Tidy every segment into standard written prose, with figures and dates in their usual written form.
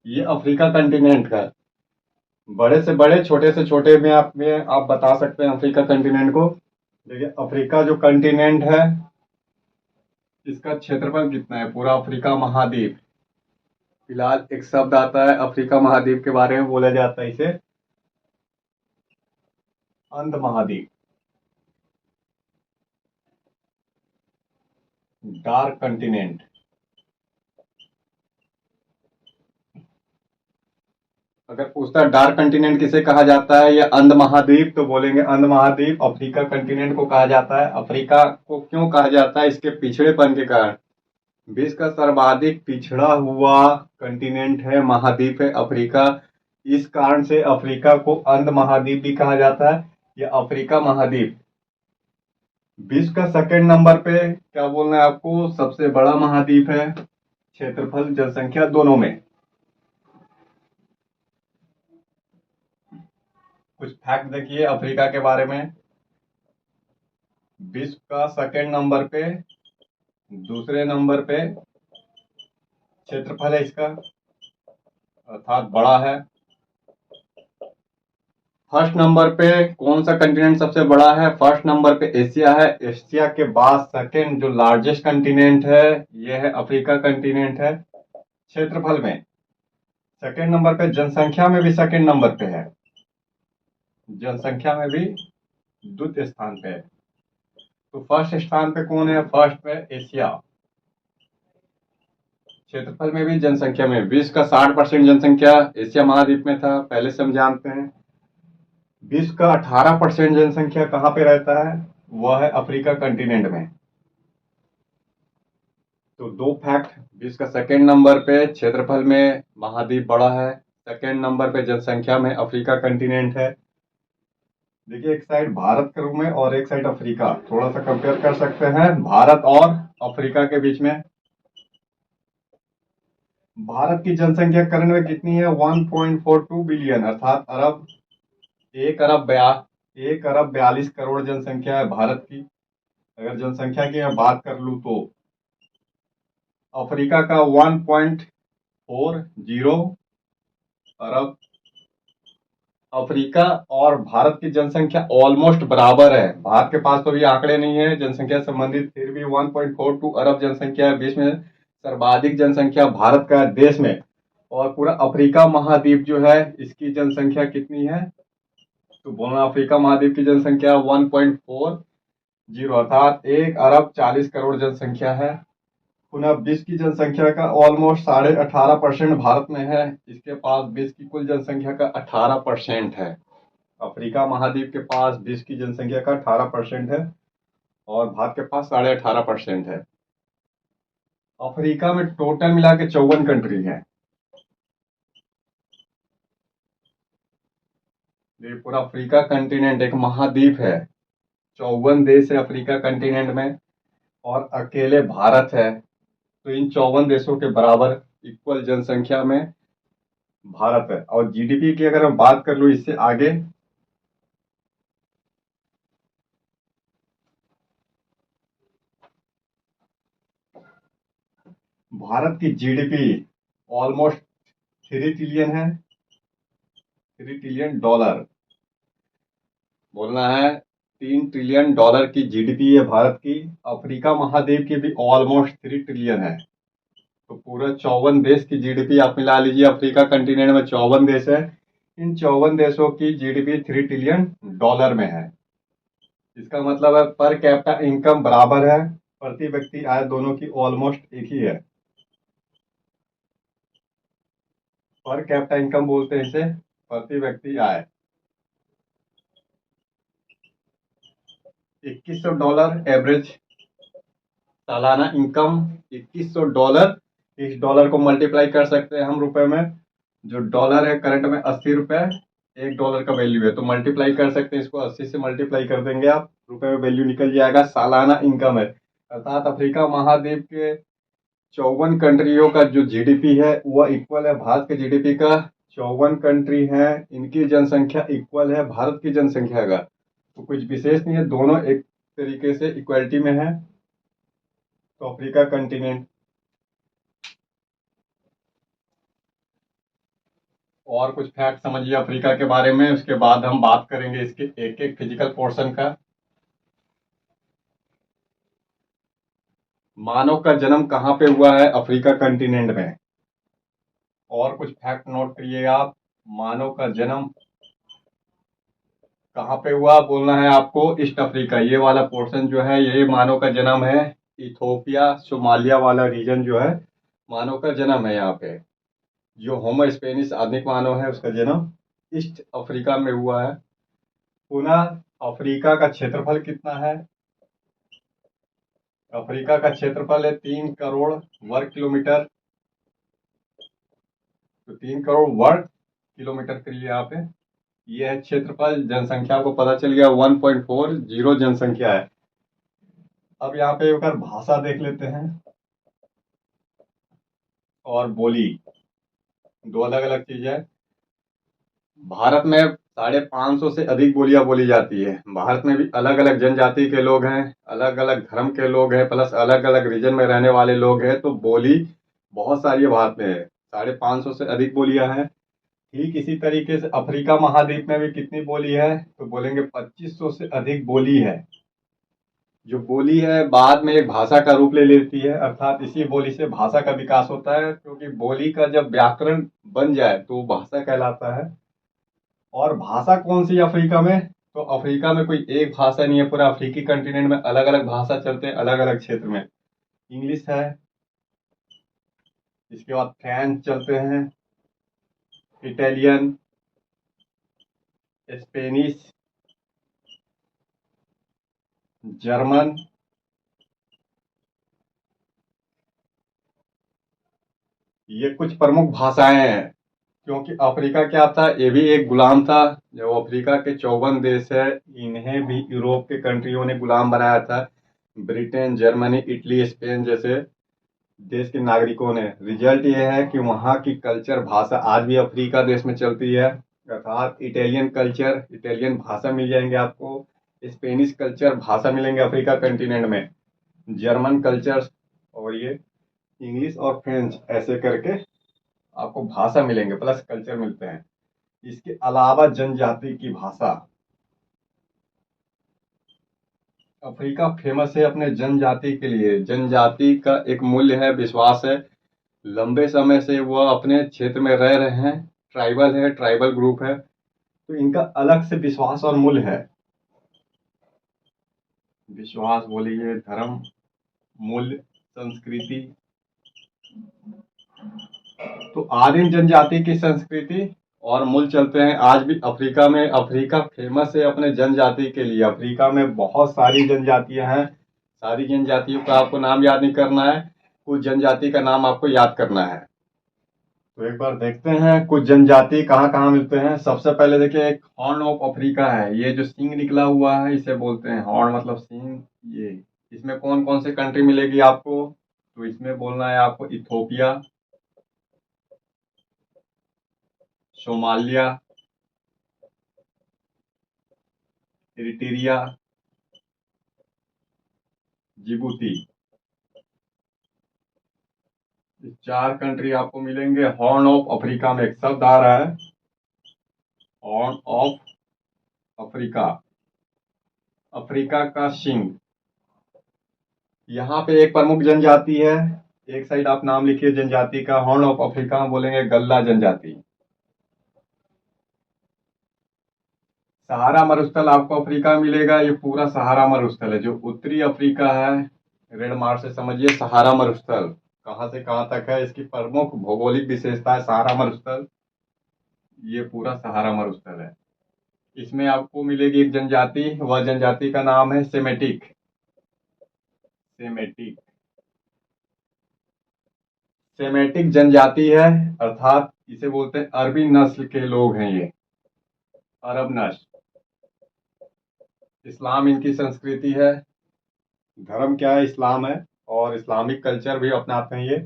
ये Africa continent का बड़े से बड़े छोटे से छोटे में आप बता सकते हैं अफ्रीका कंटिनेंट को। देखिए अफ्रीका जो कंटिनेंट है इसका क्षेत्रफल कितना है, पूरा अफ्रीका महाद्वीप। फिलहाल एक शब्द आता है अफ्रीका महाद्वीप के बारे में, बोला जाता है इसे अंध महाद्वीप, डार्क कंटिनेंट। अगर पूछता है डार्क कंटिनेंट किसे कहा जाता है या अंध महाद्वीप, तो बोलेंगे अंध महाद्वीप अफ्रीका कंटिनेंट को कहा जाता है। अफ्रीका को क्यों कहा जाता है, इसके पिछड़ेपन के कारण। विश्व का सर्वाधिक पिछड़ा हुआ कंटिनेंट है, महाद्वीप है अफ्रीका। इस कारण से अफ्रीका को अंध महाद्वीप भी कहा जाता है, या अफ्रीका महाद्वीप। विश्व का सेकंड नंबर पे क्या बोलना है आपको, सबसे बड़ा महाद्वीप है, क्षेत्रफल जनसंख्या दोनों में। कुछ फैक्ट देखिए अफ्रीका के बारे में। विश्व का सेकंड नंबर पे, दूसरे नंबर पे क्षेत्रफल है इसका, अर्थात बड़ा है। फर्स्ट नंबर पे कौन सा कंटिनेंट सबसे बड़ा है, फर्स्ट नंबर पे एशिया है। एशिया के बाद सेकंड जो लार्जेस्ट कंटिनेंट है ये है अफ्रीका कंटिनेंट है, क्षेत्रफल में। सेकंड नंबर पे जनसंख्या में भी सेकंड नंबर पे है, जनसंख्या में भी द्वितीय स्थान पे है। तो फर्स्ट स्थान पे कौन है, फर्स्ट पे एशिया। क्षेत्रफल में भी जनसंख्या में, विश्व का 60% जनसंख्या एशिया महाद्वीप में था, पहले से हम जानते हैं। विश्व का 18% जनसंख्या कहाँ पे रहता है, वह है अफ्रीका कंटिनेंट में। तो दो फैक्ट, विश्व का सेकंड नंबर पे क्षेत्रफल में महाद्वीप बड़ा है, सेकंड नंबर पे जनसंख्या में अफ्रीका कंटिनेंट है। देखिए एक साइड भारत के रूप में और एक साइड अफ्रीका, थोड़ा सा कंपेयर कर सकते हैं भारत और अफ्रीका के बीच में। भारत की जनसंख्या करंट में कितनी है, 1.42 बिलियन, अर्थात अरब। एक अरब बया 1 अरब 42 करोड़ जनसंख्या है भारत की। अगर जनसंख्या की मैं बात कर लूं तो अफ्रीका का 1.40 अरब। अफ्रीका और भारत की जनसंख्या ऑलमोस्ट बराबर है। भारत के पास तो भी आंकड़े नहीं है जनसंख्या संबंधित, फिर भी 1.42 अरब जनसंख्या है। विश्व में सर्वाधिक जनसंख्या भारत का है देश में। और पूरा अफ्रीका महाद्वीप जो है इसकी जनसंख्या कितनी है, तो बोलना अफ्रीका महाद्वीप की जनसंख्या 1.40, अर्थात 1 अरब 40 करोड़ जनसंख्या है। पुनः विश्व की जनसंख्या का ऑलमोस्ट 18.5% भारत में है, इसके पास विश्व की कुल जनसंख्या का 18% है। अफ्रीका महाद्वीप के पास विश्व की जनसंख्या का 18% है और भारत के पास 18.5% है। अफ्रीका में टोटल मिला के 54 कंट्री है। ये पूरा अफ्रीका कंटिनेंट एक महाद्वीप है, 54 देश है अफ्रीका कंटिनेंट में, और अकेले भारत है। तो इन 54 देशों के बराबर इक्वल जनसंख्या में भारत है। और जीडीपी की अगर मैं बात कर लूं इससे आगे, भारत की जीडीपी ऑलमोस्ट 3 ट्रिलियन है, $3 ट्रिलियन बोलना है। $3 ट्रिलियन की जीडीपी है भारत की। अफ्रीका महाद्वीप की भी ऑलमोस्ट 3 ट्रिलियन है। तो पूरा 54 देश की जीडीपी आप मिला लीजिए, अफ्रीका कंटिनेंट में 54 देश है, इन 54 देशों की जीडीपी $3 ट्रिलियन में है। इसका मतलब है पर कैपिटा इनकम बराबर है, प्रति व्यक्ति आय दोनों की ऑलमोस्ट एक ही है। पर कैपिटा इनकम बोलते हैं इसे, प्रति व्यक्ति आय। $2100 एवरेज सालाना इनकम, $2100। इस डॉलर को मल्टीप्लाई कर सकते हैं हम रुपए में। जो डॉलर है करंट में 80 रुपए, $1 का वैल्यू है, तो मल्टीप्लाई कर सकते हैं इसको, 80 से मल्टीप्लाई कर देंगे आप, रुपए में वैल्यू निकल जाएगा, सालाना इनकम है। अर्थात अफ्रीका महाद्वीप के 54 कंट्रियों का जो जीडीपी है वह इक्वल है भारत के जीडीपी का। 54 कंट्री हैं, इनकी जनसंख्या इक्वल है भारत की जनसंख्या का। तो कुछ विशेष नहीं है, दोनों एक तरीके से इक्वलिटी में है। तो अफ्रीका कंटिनेंट और कुछ फैक्ट समझिए अफ्रीका के बारे में, उसके बाद हम बात करेंगे इसके एक एक फिजिकल पोर्शन का। मानव का जन्म कहाँ पे हुआ है? अफ्रीका कंटिनेंट में। और कुछ फैक्ट नोट करिएगा आप। मानव का जन्म कहाँ पे हुआ? बोलना है आपको ईस्ट अफ्रीका। ये वाला पोर्शन जो है ये मानव का जन्म है। इथोपिया सोमालिया वाला रीजन जो है मानव का जन्म है यहाँ पे। जो होमो स्पेनिस आधुनिक मानव है उसका जन्म ईस्ट अफ्रीका में हुआ है। पुनः अफ्रीका का क्षेत्रफल कितना है? अफ्रीका का क्षेत्रफल है 3 करोड़ वर्ग किलोमीटर। तो 3 करोड़ वर्ग किलोमीटर करिए यहाँ पे। ये है क्षेत्रफल। जनसंख्या को पता चल गया 1.40 जनसंख्या है। अब यहाँ पे एक बार भाषा देख लेते हैं और बोली, दो अलग अलग चीज है। भारत में 550 से अधिक बोलियां बोली जाती है। भारत में भी अलग अलग जनजाति के लोग हैं, अलग अलग धर्म के लोग हैं, प्लस अलग अलग रीजन में रहने वाले लोग हैं। तो बोली बहुत सारी है भारत में। 550 से अधिक बोलियां हैं। ठीक इसी तरीके से अफ्रीका महाद्वीप में भी कितनी बोली है? तो बोलेंगे 2500 से अधिक बोली है। जो बोली है बाद में एक भाषा का रूप ले लेती है, अर्थात इसी बोली से भाषा का विकास होता है। क्योंकि बोली का जब व्याकरण बन जाए तो वो भाषा कहलाता है। और भाषा कौन सी है अफ्रीका में? तो अफ्रीका में कोई एक भाषा नहीं है, पूरा अफ्रीकी कंटिनेंट में अलग अलग भाषा चलते हैं अलग अलग क्षेत्र में। इंग्लिश है, इसके बाद फ्रेंच चलते हैं, इटालियन, स्पेनिश, जर्मन। ये कुछ प्रमुख भाषाएं हैं। क्योंकि अफ्रीका क्या था, ये भी एक गुलाम था। जो अफ्रीका के 54 देश है, इन्हें भी यूरोप के कंट्रियों ने गुलाम बनाया था। ब्रिटेन, जर्मनी, इटली, स्पेन जैसे देश के नागरिकों ने। रिजल्ट ये है कि वहाँ की कल्चर भाषा आज भी अफ्रीका देश में चलती है। अर्थात इटालियन कल्चर, इटालियन भाषा मिल जाएंगे आपको। स्पेनिश कल्चर भाषा मिलेंगे अफ्रीका कंटिनेंट में। जर्मन कल्चर और ये इंग्लिश और फ्रेंच ऐसे करके आपको भाषा मिलेंगे, प्लस कल्चर मिलते हैं। इसके अलावा जनजाति की भाषा। अफ्रीका फेमस है अपने जनजाति के लिए। जनजाति का एक मूल्य है, विश्वास है। लंबे समय से वह अपने क्षेत्र में रह रहे हैं। ट्राइबल है, ट्राइबल ग्रुप है, तो इनका अलग से विश्वास और मूल्य है। विश्वास बोलिए, धर्म, मूल्य, संस्कृति। तो आदिम जनजाति की संस्कृति और मूल चलते हैं आज भी अफ्रीका में। अफ्रीका फेमस है अपने जनजाति के लिए। अफ्रीका में बहुत सारी जनजातियां हैं। सारी जनजातियों का आपको नाम याद नहीं करना है, कुछ जनजाति का नाम आपको याद करना है। तो एक बार देखते हैं कुछ जनजाति कहाँ कहाँ मिलते हैं। सबसे पहले देखिए, एक हॉर्न ऑफ अफ्रीका है। ये जो सिंग निकला हुआ है इसे बोलते हैं हॉर्न, मतलब सिंग। ये इसमें कौन कौन से कंट्री मिलेगी आपको? तो इसमें बोलना है आपको इथोपिया, सोमालिया, इरिट्रिया, जिबूती। ये 4 कंट्री आपको मिलेंगे हॉर्न ऑफ अफ्रीका में। एक शब्द आ रहा है, हॉर्न ऑफ अफ्रीका, अफ्रीका का सिंह। यहाँ पे एक प्रमुख जनजाति है। एक साइड आप नाम लिखिए जनजाति का। हॉर्न ऑफ अफ्रीका में बोलेंगे गल्ला जनजाति। सहारा मरुस्थल आपको अफ्रीका में मिलेगा। ये पूरा सहारा मरुस्थल है। जो उत्तरी अफ्रीका है, रेड मार्क से समझिए सहारा मरुस्थल कहाँ से कहाँ तक है। इसकी प्रमुख भौगोलिक विशेषता है सहारा मरुस्थल। ये पूरा सहारा मरुस्थल है। इसमें आपको मिलेगी एक जनजाति, वह जनजाति का नाम है सेमेटिक। सेमेटिक, सेमेटिक जनजाति है, अर्थात इसे बोलते हैं अरबी नस्ल के लोग हैं ये, अरब नस्ल। इस्लाम इनकी संस्कृति है। धर्म क्या है? इस्लाम है। और इस्लामिक कल्चर भी अपनाते हैं ये।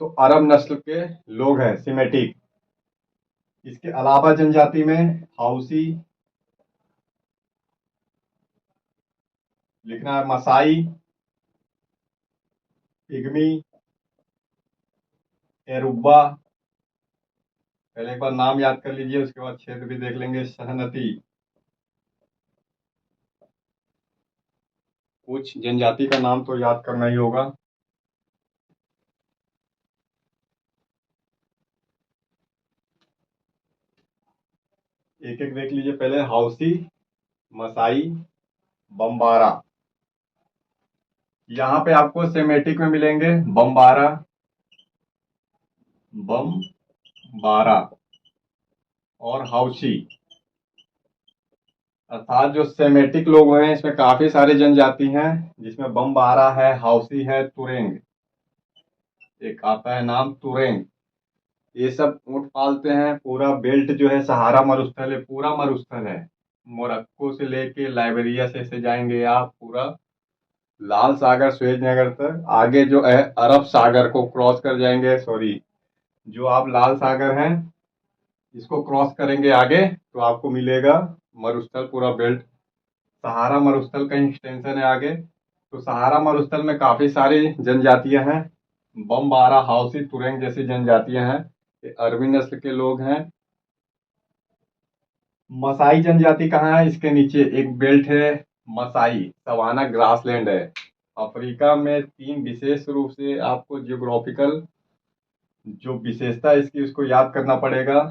तो अरब नस्ल के लोग हैं सेमेटिक। इसके अलावा जनजाति में हाउसी, लिखना है मसाई, पिग्मी, एरुब्बा, पहले एक बार नाम याद कर लीजिए, उसके बाद क्षेत्र भी देख लेंगे। सहनती, कुछ जनजाति का नाम तो याद करना ही होगा। एक एक देख लीजिए पहले। हाउसी, मसाई, बम्बारा। यहाँ पे आपको सेमेटिक में मिलेंगे बम्बारा, बम्बारा और हाउसी। अर्थात जो सेमेटिक लोग हैं इसमें काफी सारी जनजाति हैं, जिसमें बम्बारा है, हाउसी है, तुरेंग, एक आता है नाम तुरेंग। ये सब ऊंट पालते हैं। पूरा बेल्ट जो है सहारा मरुस्थल है, पूरा मरुस्थल है। मोरक्को से लेके लाइबेरिया से जाएंगे आप, पूरा लाल सागर, स्वेज नगर तक। आगे जो है अरब सागर को क्रॉस कर जाएंगे, सॉरी, जो आप लाल सागर हैं इसको क्रॉस करेंगे आगे तो आपको मिलेगा मरुस्थल, पूरा बेल्ट। सहारा मरुस्थल का एक्सटेंशन है आगे। तो सहारा मरुस्थल में काफी सारी जनजातियां हैं। बमबारा, हाउसी, तुरंग जैसी जनजातियां हैं। ये अरबी नस्ल के लोग हैं। मसाई जनजाति कहाँ है? इसके नीचे एक बेल्ट है मसाई, सवाना ग्रासलैंड है। अफ्रीका में तीन विशेष रूप से आपको जियोग्राफिकल जो विशेषता है इसकी, उसको याद करना पड़ेगा।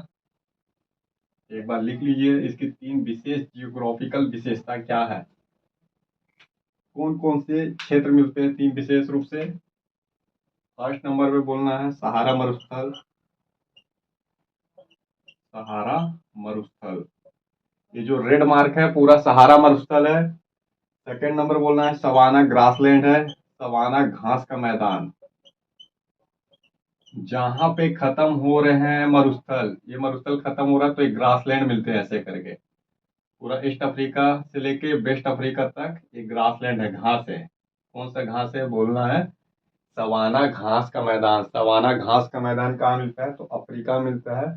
एक बार लिख लीजिए, इसकी तीन विशेष जियोग्राफिकल विशेषता क्या है। कौन कौन से क्षेत्र मिलते हैं तीन विशेष रूप से? फर्स्ट नंबर पे बोलना है सहारा मरुस्थल, सहारा मरुस्थल। ये जो रेड मार्क है पूरा सहारा मरुस्थल है। सेकंड नंबर बोलना है सवाना ग्रासलैंड है, सवाना घास का मैदान। जहां पे खत्म हो रहे हैं मरुस्थल, ये मरुस्थल खत्म हो रहा है तो एक ग्रासलैंड मिलते हैं ऐसे करके। पूरा ईस्ट अफ्रीका से लेके वेस्ट अफ्रीका तक एक ग्रासलैंड है, घास है। कौन सा घास है बोलना है? सवाना घास का मैदान। सवाना घास का मैदान कहाँ मिलता है? तो अफ्रीका मिलता है।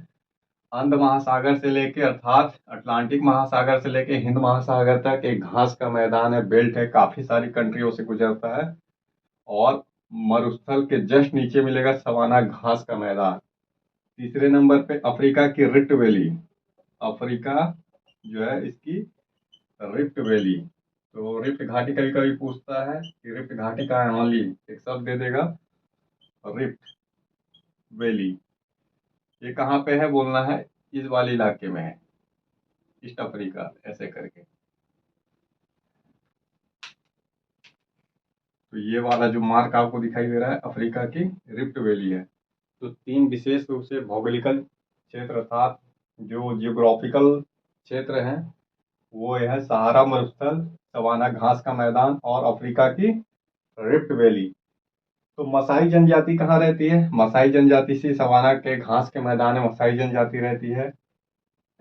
अंध महासागर से लेके, अर्थात अटलांटिक महासागर से लेके हिंद महासागर तक एक घास का मैदान है, बेल्ट है, काफी सारी कंट्रियों से गुजरता है। और मरुस्थल के जस्ट नीचे मिलेगा सवाना घास का मैदान। तीसरे नंबर पे अफ्रीका की रिफ्ट वैली। अफ्रीका जो है इसकी रिफ्ट वैली। तो रिफ्ट घाटी कभी कभी पूछता है कि रिफ्ट घाटी का है, ओनली एक शब्द दे देगा, रिफ्ट वैली। ये कहाँ पे है बोलना है? इस वाले इलाके में है, ईस्ट अफ्रीका ऐसे करके। तो ये वाला जो मार्क आपको दिखाई दे रहा है अफ्रीका की रिफ्ट वैली है। तो तीन विशेष रूप से भौगोलिकल क्षेत्र, अर्थात जो जियोग्राफिकल क्षेत्र हैं, वो है सहारा मरुस्थल, सवाना घास का मैदान और अफ्रीका की रिफ्ट वैली। तो मसाई जनजाति कहाँ रहती है? मसाई जनजाति सी सवाना के घास के मैदान में मसाई जनजाति रहती है।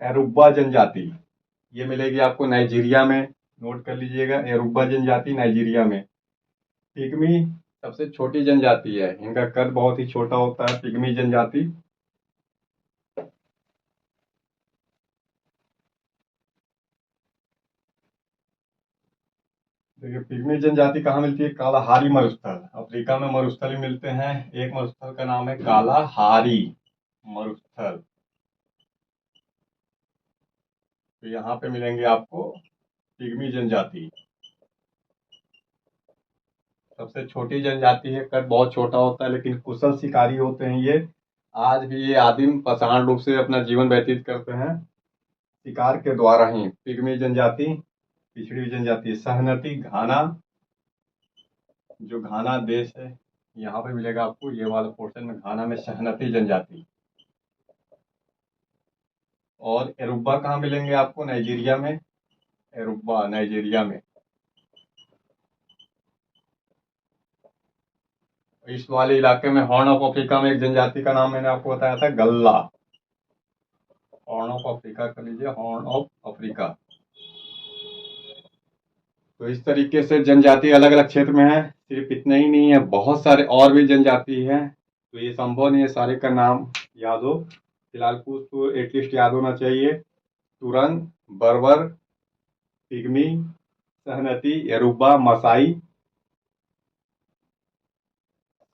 एरुब्बा जनजाति, ये मिलेगी आपको नाइजीरिया में। नोट कर लीजिएगा, एरुब्बा जनजाति नाइजीरिया में। पिग्मी सबसे छोटी जनजाति है, इनका कद बहुत ही छोटा होता है, पिग्मी जनजाति। देखिए पिग्मी जनजाति कहाँ मिलती है? कालाहारी मरुस्थल। अफ्रीका में मरुस्थल ही मिलते हैं। एक मरुस्थल का नाम है कालाहारी मरुस्थल। तो यहाँ पे मिलेंगे आपको पिग्मी जनजाति। सबसे छोटी जनजाति है, कद बहुत छोटा होता है, लेकिन कुशल शिकारी होते हैं ये। आज भी ये आदिम पाषाण रूप से अपना जीवन व्यतीत करते हैं शिकार के द्वारा ही। पिग्मी जनजाति पिछड़ी हुई जनजाति। सहनति घाना, जो घाना देश है यहाँ पे मिलेगा आपको, ये वाला पोर्शन में घाना में सहनति जनजाति। और एरुब्बा कहाँ मिलेंगे आपको? नाइजीरिया में। एरुब्बा नाइजीरिया में। इस वाले इलाके में हॉर्न ऑफ अफ्रीका में एक जनजाति का नाम मैंने आपको बताया था, गल्ला। हॉर्न ऑफ अफ्रीका कर लीजिए, हॉर्न ऑफ अफ्रीका। तो इस तरीके से जनजाति अलग अलग क्षेत्र में है। सिर्फ इतना ही नहीं है, बहुत सारे और भी जनजाति है। तो ये संभव नहीं है सारे का नाम याद हो। फिलहाल कुछ तो एटलीस्ट याद होना चाहिए। तुरंग, बर्बर, पिग्मी, सहनति, यरूबा, मसाई,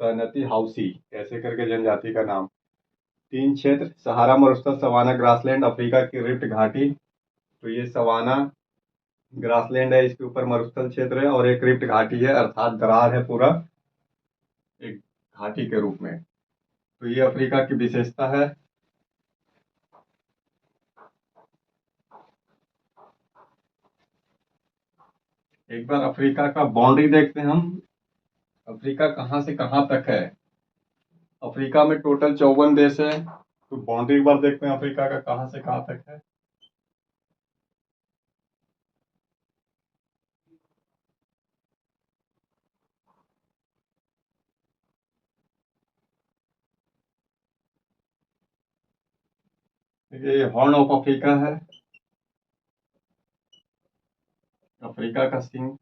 सहनति, हाउसी, ऐसे करके जनजाति का नाम। तीन क्षेत्र, सहारा मरुस्थल, सवाना ग्रासलैंड, अफ्रीका की रिफ्ट घाटी। तो ये सवाना ग्रासलैंड है, इसके ऊपर मरुस्थल क्षेत्र है, और एक रिफ्ट घाटी है, अर्थात दरार है पूरा एक घाटी के रूप में। तो ये अफ्रीका की विशेषता है। एक बार अफ्रीका का बाउंड्री देखते हैं हम, अफ्रीका कहाँ से कहाँ तक है। अफ्रीका में टोटल 54 देश है। तो बाउंड्री एक बार देखते हैं अफ्रीका का कहाँ से कहाँ तक है। देखिए ये हॉर्न ऑफ अफ्रीका है, अफ्रीका का सिंह।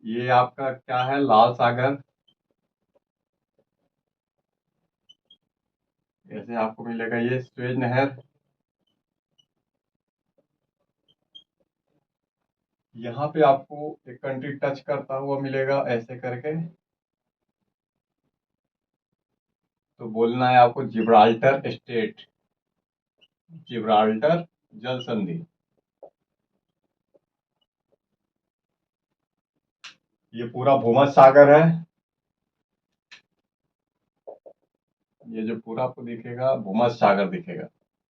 ये आपका क्या है, लाल सागर। ऐसे आपको मिलेगा ये स्वेज नहर। यहाँ पे आपको एक कंट्री टच करता हुआ मिलेगा ऐसे करके। तो बोलना है आपको जिब्राल्टर स्टेट, जिब्राल्टर जल संधि। ये पूरा भूमध्य सागर है। ये जो पूरा आपको दिखेगा भूमध्य सागर दिखेगा,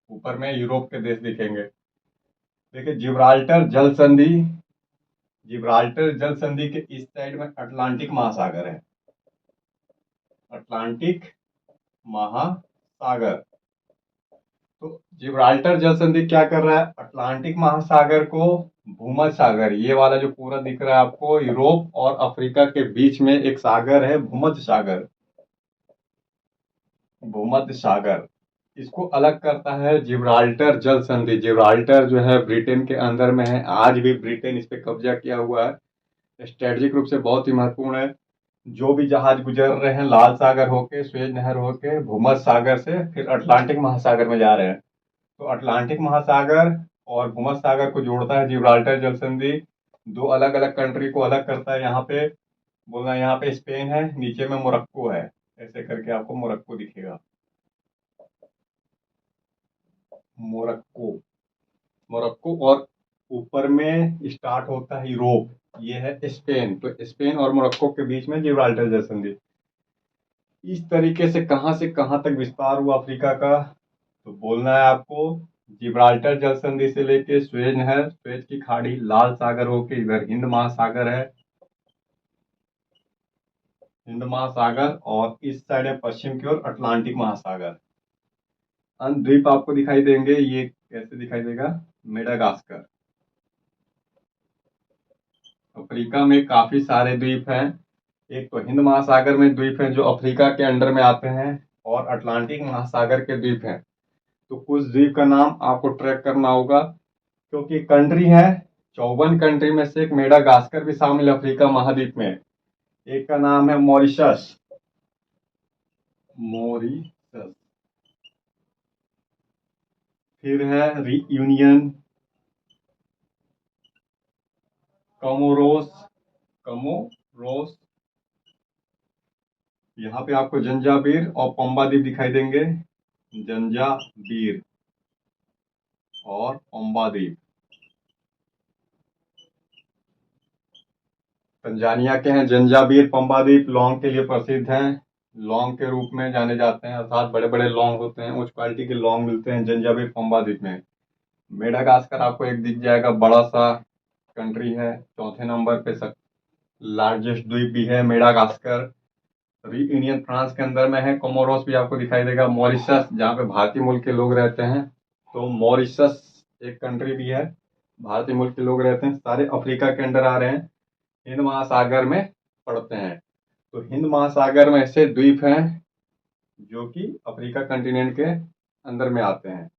ऊपर में यूरोप के देश दिखेंगे। देखिए जिब्राल्टर जल संधि, जिब्राल्टर जल संधि के इस साइड में अटलांटिक महासागर है, अटलांटिक महासागर। तो जिब्राल्टर जल संधि क्या कर रहा है, अटलांटिक महासागर को भूमध्य सागर, ये वाला जो पूरा दिख रहा है आपको यूरोप और अफ्रीका के बीच में एक सागर है भूमध्य सागर, भूमध्य सागर, इसको अलग करता है जिब्राल्टर जल संधि। जिब्राल्टर जो है ब्रिटेन के अंदर में है, आज भी ब्रिटेन इस पे कब्जा किया हुआ है, स्ट्रेटेजिक रूप से बहुत ही महत्वपूर्ण है। जो भी जहाज गुजर रहे हैं लाल सागर होके, स्वेज नहर होके, भूमध्य सागर से फिर अटलांटिक महासागर में जा रहे हैं। तो अटलांटिक महासागर और भूमध्य सागर को जोड़ता है जिब्राल्टर जल संधि। दो अलग अलग कंट्री को अलग करता है। यहाँ पे बोलना, यहाँ पे स्पेन है, नीचे में मोरक्को है, ऐसे करके आपको मोरक्को दिखेगा, मोरक्को, मोरक्को। और ऊपर में स्टार्ट होता है यूरोप, ये है स्पेन। तो स्पेन और मोरक्को के बीच में जिब्राल्टर जल संधि। इस तरीके से कहां तक विस्तार हुआ अफ्रीका का, तो बोलना है आपको जिब्राल्टर जल संधि से लेके स्वेज नहर, स्वेज की खाड़ी, लाल सागर होके इधर हिंद महासागर है, हिंद महासागर, और इस साइड है पश्चिम की ओर अटलांटिक महासागर। अन्य द्वीप आपको दिखाई देंगे, ये कैसे दिखाई देगा, मेडागास्कर। अफ्रीका में काफी सारे द्वीप हैं। एक तो हिंद महासागर में द्वीप हैं जो अफ्रीका के अंडर में आते हैं, और अटलांटिक महासागर के द्वीप हैं। तो कुछ द्वीप का नाम आपको ट्रैक करना होगा, क्योंकि कंट्री है 54 कंट्री में से एक मेडागास्कर भी शामिल है अफ्रीका महाद्वीप में। एक का नाम है मॉरिशस, मॉरिशस। फिर है रीयूनियन, कमोरोस, कमोरोस। यहाँ पे आपको जंजाबीर और पंबा द्वीप दिखाई देंगे, जंजाबीर और पंबा द्वीप। तंजानिया के हैं जंजाबीर, पंबा द्वीप लौंग के लिए प्रसिद्ध हैं, लौंग के रूप में जाने जाते हैं, अर्थात बड़े बड़े लौंग होते हैं, उच्च क्वालिटी के लौंग मिलते हैं जंजाबीर पंबा द्वीप में। मेडागास्कर आपको एक दिख जाएगा, बड़ा सा कंट्री है, चौथे नंबर पे लार्जेस्ट द्वीप भी है मेडागास्कर। रीयूनियन फ्रांस के अंदर में है। कोमोरोस भी आपको दिखाई देगा, मॉरिशस जहाँ पे भारतीय मूल के लोग रहते हैं, तो मॉरिशस एक कंट्री भी है, भारतीय मूल के लोग रहते हैं। सारे अफ्रीका के अंडर आ रहे हैं, हिंद महासागर में पड़ते हैं। तो हिंद महासागर में ऐसे द्वीप हैं जो कि अफ्रीका कंटिनेंट के अंदर में आते हैं।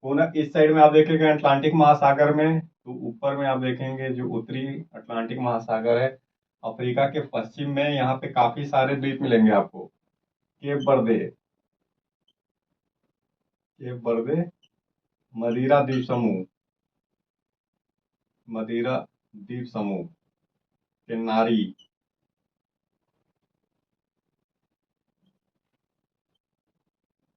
पुनः इस साइड में आप देखेंगे अटलांटिक महासागर में, तो ऊपर में आप देखेंगे जो उत्तरी अटलांटिक महासागर है, अफ्रीका के पश्चिम में यहाँ पे काफी सारे द्वीप मिलेंगे आपको। केप बर्दे, केप बर्दे, मदीरा द्वीप समूह, मदीरा द्वीप समूह, किन्नारी,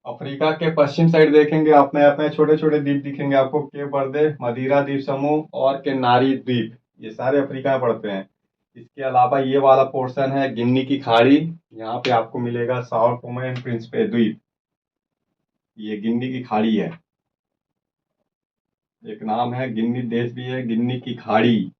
अफ्रीका के पश्चिम साइड देखेंगे आप में अपने छोटे छोटे द्वीप दिखेंगे आपको, केप वर्दे, मदिरा द्वीप समूह और केनारी द्वीप, ये सारे अफ्रीका में पड़ते हैं। इसके अलावा ये वाला पोर्शन है गिन्नी की खाड़ी, यहाँ पे आपको मिलेगा साओ टोमे एंड प्रिंसिपे द्वीप, ये गिन्नी की खाड़ी है, एक नाम है, गिन्नी देश भी है, गिन्नी की खाड़ी।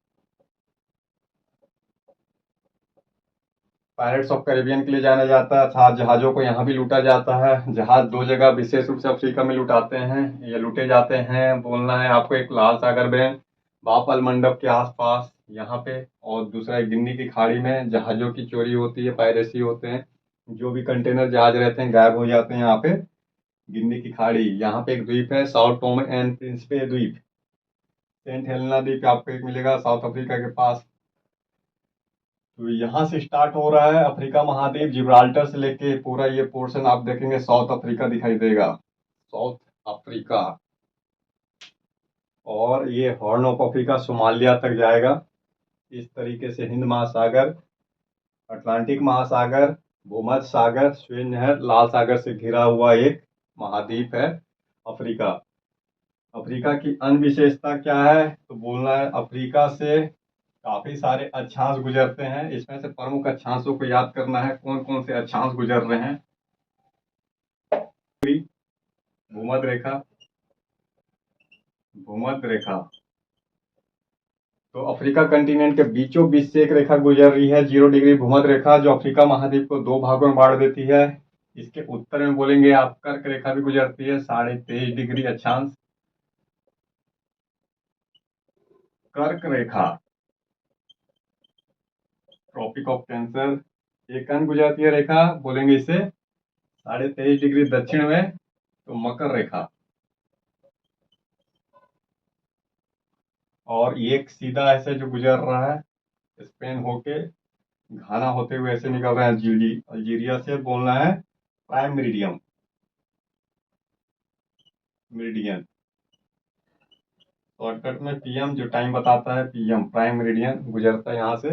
पायरेट्स ऑफ कैरिबियन के लिए जाना जाता था, जहाजों को यहाँ भी लूटा जाता है। जहाज दो जगह विशेष रूप से अफ्रीका में लुटाते हैं, ये लूटे जाते हैं, बोलना है आपको, एक लाल सागर में बापल मंडप के आसपास यहाँ पे, और दूसरा एक गिन्नी की खाड़ी में जहाजों की चोरी होती है, पायरेसी होते हैं, जो भी कंटेनर जहाज रहते हैं गायब हो जाते हैं यहाँ पे। गिन्नी की खाड़ी, यहाँ पे एक द्वीप है साउथ टोमे एंड प्रिंसिपे द्वीप, सेंट हेलेना द्वीप आपको एक मिलेगा साउथ अफ्रीका के पास। तो यहाँ से स्टार्ट हो रहा है अफ्रीका महाद्वीप, जिब्राल्टर से लेके पूरा ये पोर्शन आप देखेंगे साउथ अफ्रीका दिखाई देगा, साउथ अफ्रीका। और ये हॉर्न ऑफ अफ्रीका सोमालिया तक जाएगा। इस तरीके से हिंद महासागर, अटलांटिक महासागर, भूमध्य सागर, स्वेन नहर, लाल सागर से घिरा हुआ एक महाद्वीप है अफ्रीका। अफ्रीका की अन्य विशेषता क्या है, तो बोलना है अफ्रीका से काफी सारे अक्षांश गुजरते हैं, इसमें से प्रमुख अक्षांशों को याद करना है, कौन कौन से अक्षांश गुजर रहे हैं। भूमध्य रेखा, भूमध्य रेखा, तो अफ्रीका कंटिनेंट के बीचों बीच से एक रेखा गुजर रही है 0 डिग्री भूमध्य रेखा, जो अफ्रीका महाद्वीप को दो भागों में बांट देती है। इसके उत्तर में बोलेंगे आप कर्क रेखा भी गुजरती है 23.5 डिग्री अक्षांश, कर्क रेखा, ट्रॉपिक ऑफ कैंसर। एक अन्य गुजरती है रेखा, बोलेंगे इसे 23.5 डिग्री दक्षिण में, तो मकर रेखा। और एक सीधा ऐसे जो गुजर रहा है स्पेन होके घाना होते हुए ऐसे निकल रहा है अल्जीरिया से, बोलना है प्राइम मेरिडियम, मेरिडियन, शॉर्टकट में पीएम जो टाइम बताता है, पीएम प्राइम मेरिडियन गुजरता है यहाँ से।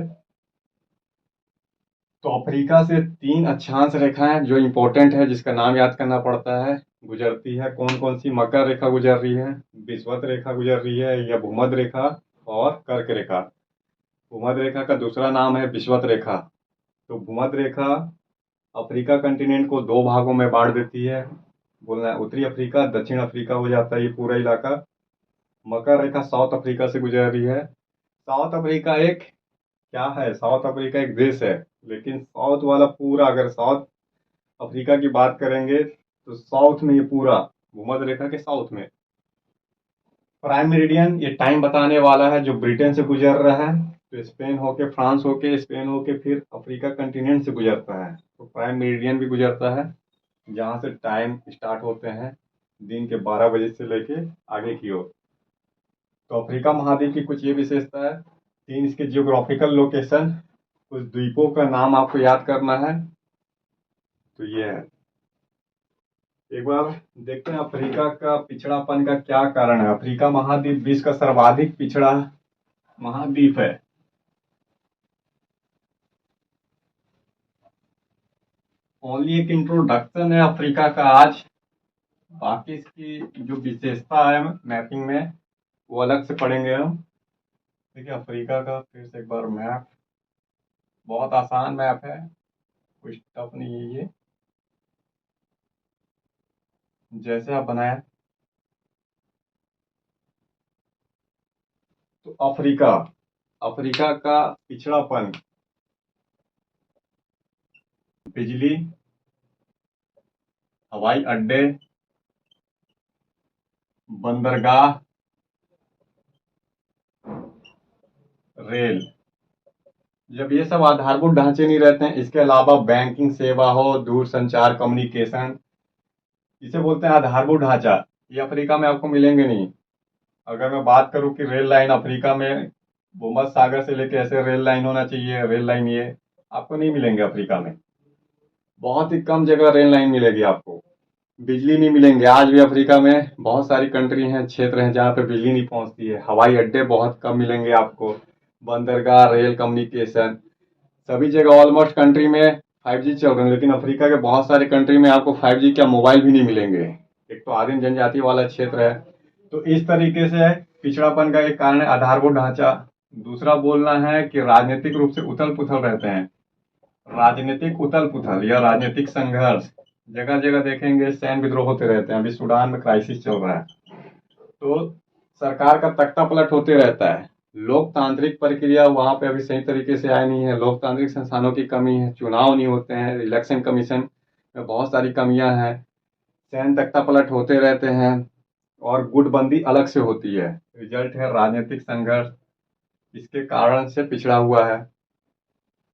तो अफ्रीका से 3 अक्षांश रेखाएं जो इंपॉर्टेंट है, जिसका नाम याद करना पड़ता है, गुजरती है। कौन कौन सी, मकर रेखा गुजर रही है, विषुवत रेखा गुजर रही है, या भूमध्य रेखा और कर्क रेखा। भूमध्य रेखा का दूसरा नाम है विषुवत रेखा। तो भूमध्य रेखा अफ्रीका कंटिनेंट को दो भागों में बांट देती है, बोलना है उत्तरी अफ्रीका, दक्षिण अफ्रीका हो जाता है ये पूरा इलाका। मकर रेखा साउथ अफ्रीका से गुजर रही है। साउथ अफ्रीका एक क्या है, साउथ अफ्रीका एक देश है, लेकिन साउथ वाला पूरा, अगर साउथ अफ्रीका की बात करेंगे तो साउथ में ये पूरा भूमध्य रेखा के साउथ में। प्राइम मेरिडियन ये टाइम बताने वाला है, जो ब्रिटेन से गुजर रहा है, तो स्पेन होके, फ्रांस होके, स्पेन होके फिर अफ्रीका कंटिनेंट से गुजरता है, तो प्राइम मेरिडियन भी गुजरता है, जहाँ से टाइम स्टार्ट होते हैं दिन के 12 बजे से लेके आगे की ओर। तो अफ्रीका महाद्वीप की कुछ ये विशेषता है, 3 इसके जियोग्राफिकल लोकेशन, कुछ द्वीपों का नाम आपको याद करना है, तो ये है। एक बार देखते हैं अफ्रीका का पिछड़ापन का क्या कारण है। अफ्रीका महाद्वीप विश्व का सर्वाधिक पिछड़ा महाद्वीप है। ओनली एक इंट्रोडक्शन है अफ्रीका का आज, बाकी इसकी जो विशेषता है मैपिंग में वो अलग से पढ़ेंगे हम। देखिए अफ्रीका का फिर से एक बार मैप, बहुत आसान मैप है, कुछ टफ नहीं है ये, जैसे आप बनाए। तो अफ्रीका, अफ्रीका का पिछड़ापन, बिजली, हवाई अड्डे, बंदरगाह, रेल, जब ये सब आधारभूत ढांचे नहीं रहते हैं, इसके अलावा बैंकिंग सेवा हो, दूरसंचार कम्युनिकेशन, इसे बोलते हैं आधारभूत ढांचा, ये अफ्रीका में आपको मिलेंगे नहीं। अगर मैं बात करूं कि रेल लाइन अफ्रीका में भूमध्य सागर से लेके ऐसे रेल लाइन होना चाहिए, रेल लाइन ये आपको नहीं मिलेंगे अफ्रीका में, बहुत ही कम जगह रेल लाइन मिलेगी आपको। बिजली नहीं मिलेंगे, आज भी अफ्रीका में बहुत सारी कंट्री हैं, क्षेत्र हैं जहाँ पे बिजली नहीं पहुंचती है। हवाई अड्डे बहुत कम मिलेंगे आपको, बंदरगाह, रेल कम्युनिकेशन, सभी जगह ऑलमोस्ट कंट्री में 5G चल रहे हैं, लेकिन अफ्रीका के बहुत सारे कंट्री में आपको 5G क्या मोबाइल भी नहीं मिलेंगे। एक तो आदिम जनजाति वाला क्षेत्र है, तो इस तरीके से पिछड़ापन का एक कारण है आधारभूत ढांचा। दूसरा बोलना है कि राजनीतिक रूप से उथल पुथल रहते हैं। राजनीतिक उथल पुथल या राजनीतिक संघर्ष, जगह जगह देखेंगे सैन्य विद्रोह होते रहते हैं। अभी सूडान में क्राइसिस चल रहा है, तो सरकार का तख्ता पलट होते रहता है। लोकतांत्रिक प्रक्रिया वहां पे अभी सही तरीके से आई नहीं है, लोकतांत्रिक संस्थानों की कमी है, चुनाव नहीं होते हैं, इलेक्शन कमीशन में बहुत सारी कमियां हैं, सैन्य तख्ता पलट होते रहते हैं और गुटबंदी अलग से होती है। रिजल्ट है राजनीतिक संघर्ष, इसके कारण से पिछड़ा हुआ है।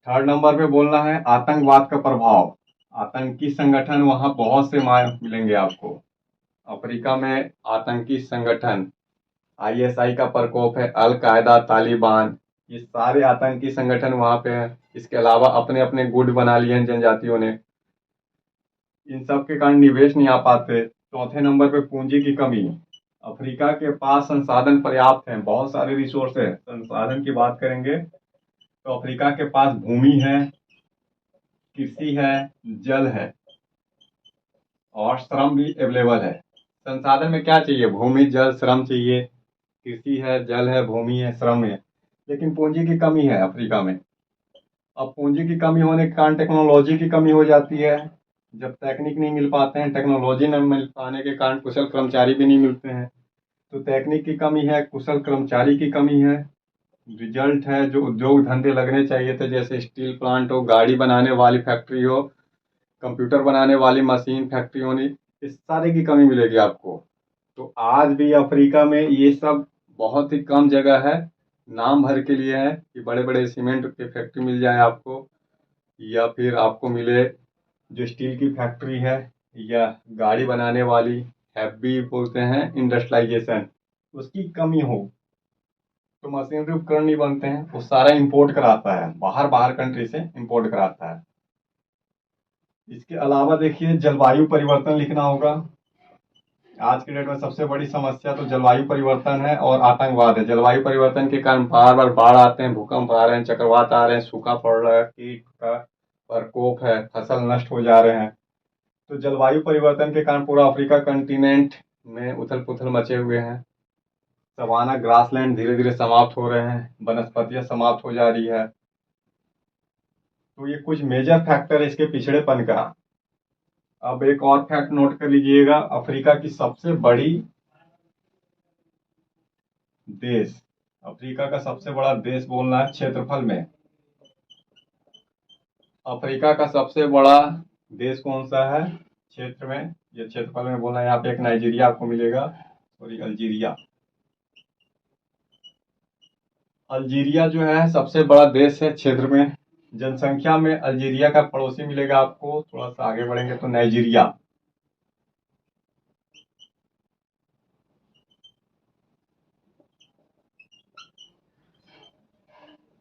थर्ड नंबर पे बोलना है आतंकवाद का प्रभाव। आतंकी संगठन वहां बहुत से मिलेंगे आपको। अफ्रीका में आतंकी संगठन, आईएसआई का प्रकोप है, अल कायदा, तालिबान, ये सारे आतंकी संगठन वहां पे हैं। इसके अलावा अपने अपने गुट बना लिए हैं जनजातियों ने, इन सब के कारण निवेश नहीं आ पाते। चौथे नंबर पे पूंजी की कमी। अफ्रीका के पास संसाधन पर्याप्त हैं, बहुत सारे रिसोर्स है। संसाधन की बात करेंगे तो अफ्रीका के पास भूमि है, कृषि है, जल है और श्रम भी अवेलेबल है। संसाधन में क्या चाहिए? भूमि, जल, श्रम चाहिए। कृषि है, जल है, भूमि है, श्रम है, लेकिन पूंजी की कमी है अफ्रीका में। अब पूंजी की कमी होने के कारण टेक्नोलॉजी की कमी हो जाती है। जब तकनीक नहीं मिल पाते हैं, टेक्नोलॉजी न मिल पाने के कारण कुशल कर्मचारी भी नहीं मिलते हैं, तो तकनीक की कमी है, कुशल कर्मचारी की कमी है। रिजल्ट है जो उद्योग धंधे लगने चाहिए थे, जैसे स्टील प्लांट हो, गाड़ी बनाने वाली फैक्ट्री हो, कंप्यूटर बनाने वाली मशीन फैक्ट्री होनी, इस सारे की कमी मिलेगी आपको। तो आज भी अफ्रीका में ये सब बहुत ही कम जगह है, नाम भर के लिए है कि बड़े बड़े सीमेंट की फैक्ट्री मिल जाए आपको, या फिर आपको मिले जो स्टील की फैक्ट्री है या गाड़ी बनाने वाली, हैवी बोलते हैं इंडस्ट्रियलाइजेशन, उसकी कमी हो, तो मशीनरी उपकरण नहीं बनते हैं, वो सारा इंपोर्ट कराता है, बाहर बाहर कंट्री से इंपोर्ट कराता है। इसके अलावा देखिए जलवायु परिवर्तन लिखना होगा। आज के डेट में सबसे बड़ी समस्या तो जलवायु परिवर्तन है और आतंकवाद है। जलवायु परिवर्तन के कारण बार बार बाढ़ आते हैं, भूकंप आ रहे हैं, चक्रवात आ रहे हैं, सूखा पड़ रहा है, कीट का प्रकोप है, फसल नष्ट हो जा रहे हैं। तो जलवायु परिवर्तन के कारण पूरा अफ्रीका कंटिनेंट में उथल पुथल मचे हुए हैं। सवाना ग्रासलैंड धीरे धीरे समाप्त हो रहे हैं, वनस्पतियां समाप्त हो जा रही है। तो ये कुछ मेजर फैक्टर है इसके पिछड़ेपन का। अब एक और फैक्ट नोट कर लीजिएगा, अफ्रीका की सबसे बड़ी देश, अफ्रीका का सबसे बड़ा देश बोलना है क्षेत्रफल में। अफ्रीका का सबसे बड़ा देश कौन सा है क्षेत्र में, ये क्षेत्रफल में बोलना है। यहाँ पे एक नाइजीरिया आपको मिलेगा, सॉरी अल्जीरिया। अल्जीरिया जो है सबसे बड़ा देश है क्षेत्र में। जनसंख्या में अल्जीरिया का पड़ोसी मिलेगा आपको, थोड़ा सा आगे बढ़ेंगे तो नाइजीरिया।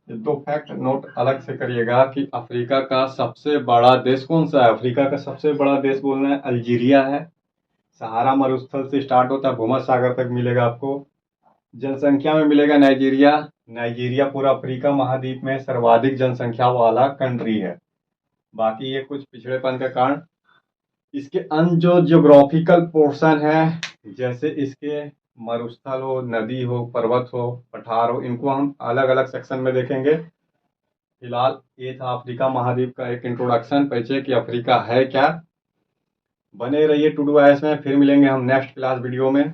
ये दो फैक्ट नोट अलग से करिएगा कि अफ्रीका का सबसे बड़ा देश कौन सा है। अफ्रीका का सबसे बड़ा देश बोलना है अल्जीरिया है। सहारा मरुस्थल से स्टार्ट होता है, भूमध्य सागर तक मिलेगा आपको। जनसंख्या में मिलेगा नाइजीरिया। नाइजीरिया पूरा अफ्रीका महाद्वीप में सर्वाधिक जनसंख्या वाला कंट्री है। बाकी ये कुछ पिछड़ेपन का कारण, इसके अन्य जो जियोग्राफिकल पोर्शन है, जैसे इसके मरुस्थल हो, नदी हो, पर्वत हो, पठार हो, इनको हम अलग अलग सेक्शन में देखेंगे। फिलहाल ये था अफ्रीका महाद्वीप का एक इंट्रोडक्शन, परिचय कि अफ्रीका है क्या। बने रहिए टू डू में, फिर मिलेंगे हम नेक्स्ट क्लास वीडियो में।